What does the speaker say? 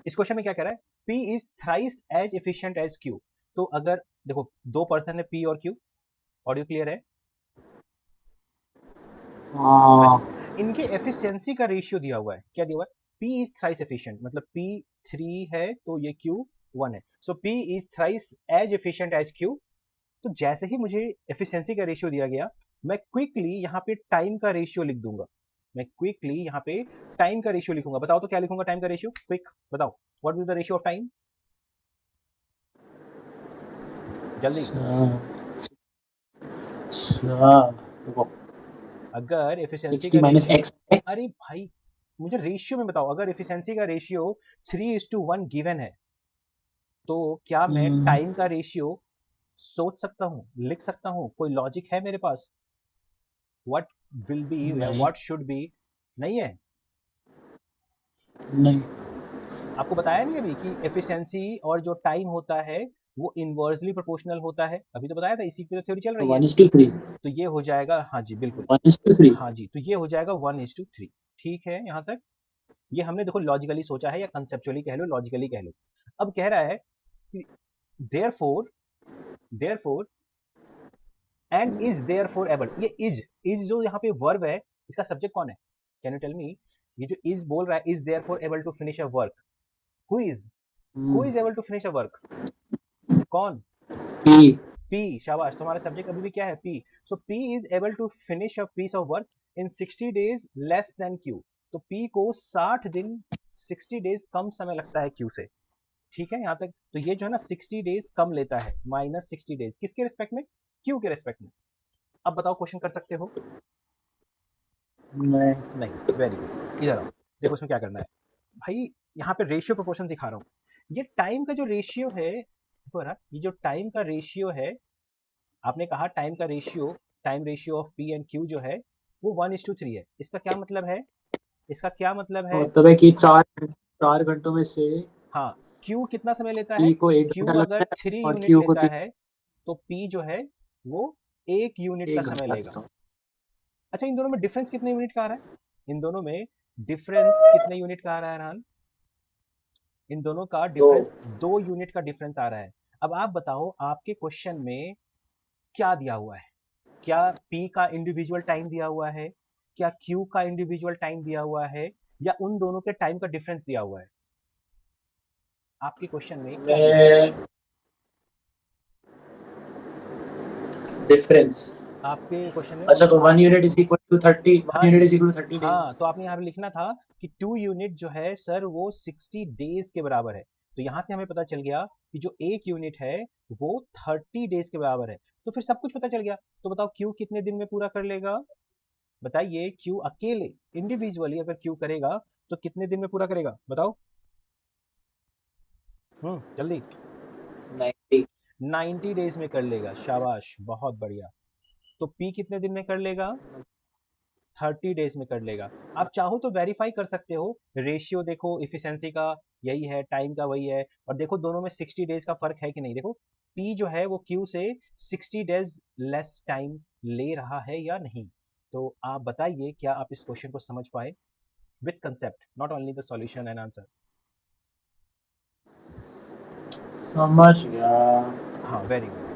इस क्वेश्चन में क्या कह रहा है, P is thrice as efficient as Q। तो अगर देखो दो पर्सन है P और Q, ऑडियो क्लियर है? इनके एफिशिएंसी का रेशियो दिया हुआ है, क्या दिया हुआ है, P इज थ्राइस एफिशिएंट, मतलब P 3 है तो ये Q 1 है, so P is thrice as efficient as Q। तो जैसे ही मुझे एफिशिएंसी का रेशियो दिया गया, मैं क्विकली यहाँ पे टाइम का रेशियो लिख दूंगा। मैं क्विकली यहाँ पे टाइम का रेशियो लिखूंगा। बताओ तो क्या लिखूंगा टाइम का रेशियो, क्विक बताओ, what is the ratio of time, जल्दी। देखो अगर एफिशिएंसी 60 का माइनस रेशियो, एक्स। अरे भाई मुझे रेशियो में बताओ, अगर एफिशिएंसी का रेशियो 3:1 गिवन है, तो क्या मैं टाइम का रेशियो सोच सकता हूँ, लिख सकता हूँ, कोई लॉजिक है मेरे पास, व्हाट विल बी या नहीं व्हाट शुड बी? नहीं है। नहीं, आपको बताया नहीं अभी कि एफिशिएंसी और जो टाइम होता है वो इनवर्सली प्रोपोर्शनल होता है, अभी तो बताया था, इसी की तो थ्योरी चल रही है। 1:3। तो ये हो जाएगा, हाँ जी बिल्कुल, 1:3। हाँ जी, तो ये हो जाएगा 1:3। ठीक है यहाँ तक, ये हमने देखो लॉजिकली सोचा है, या कंसेप्चुअली कह लो, लॉजिकली कह लो। अब कह रहा है कि therefore, therefore and is therefore able, ये इज जो यहाँ पे वर्ब है, इसका सब्जेक्ट कौन है, कैन यू टेल मी? ये जो इज बोल रहा है, is therefore able to finish a work, who is able to finish a work, कौन? पी। पी, शाबाश, तुम्हारा सब्जेक्ट अभी भी क्या है, P. So P is able to finish a piece of work in 60 days less than Q. तो P को 60 दिन, 60 डेज कम समय लगता है क्यू से। ठीक है यहाँ तक, तो ये जो है ना 60 डेज कम लेता है, माइनस 60 डेज किसके रिस्पेक्ट में, क्यू के रिस्पेक्ट में। अब बताओ क्वेश्चन कर सकते हो? नहीं। नहीं, वेरी गुड, इधर आओ, देखो इसमें क्या करना है भाई। यहाँ पे रेशियो प्रोपोर्शन सिखा रहा हूँ। ये टाइम का जो रेशियो है, देखो ना, ये जो टाइम का रेशियो है, आपने कहा टाइम का ratio, time ratio of P and Q जो है वो 1:3 है। इसका क्या मतलब है, इसका क्या मतलब है, मतलब है कि 4 घंटों में से हाँ, क्यू कितना समय लेता है, पी को 1 घंटा क्यू अगर लगता है 3 और यूनिट क्यू को लेता है तो पी जो है वो 1 यूनिट का 1 घंटा समय लेगा। लगता है। अच्छा, इन दोनों में डिफरेंस कितने यूनिट का आ रहा है, इन दोनों में डिफरेंस कितने यूनिट का आ रहा है रान? इन दोनों का तो डिफरेंस 2 यूनिट का डिफरेंस आ रहा है। अब आप बताओ आपके क्वेश्चन में क्या दिया हुआ है, क्या P का इंडिविजुअल टाइम दिया हुआ है, क्या Q का इंडिविजुअल टाइम दिया हुआ है, या उन दोनों के टाइम का डिफरेंस दिया हुआ है? आपके क्वेश्चन में क्या दिया हुआ है? हमें डिफरेंस। आपके क्वेश्चन में अच्छा, उन, तो 1 unit is equal to 30, one हाँ यूनिट जी, इज इक्वल टू 30 हाँ, डेज। तो आपने यहाँ पे लिखना था कि 2 यूनिट जो है सर वो 60 डेज के बराबर है। तो यहाँ से हमें पता चल गया कि जो 1 यूनिट है वो 30 डेज के बराबर है। तो फिर सब कुछ पता चल गया। तो बताओ क्यू कितने दिन में पूरा कर लेगा? बताइए, क्यू अकेले इंडिविजुअली अगर क्यू करेगा तो कितने दिन में पूरा करेगा, बताओ। जल्दी। 90। 90 डेज में कर लेगा, शाबाश, बहुत बढ़िया। तो पी कितने दिन में कर लेगा? 30 डेज में कर लेगा। आप चाहो तो वेरीफाई कर सकते हो, रेशियो देखो इफिशिएंसी का यही है, टाइम का वही है, और देखो दोनों में 60 डेज का फर्क है कि नहीं। देखो पी जो है वो क्यू से 60 डेज लेस टाइम ले रहा है या नहीं। तो आप बताइए क्या आप इस क्वेश्चन को समझ पाए with concept, not only the solution and answer? समझ गया। हाँ, वेरी गुड।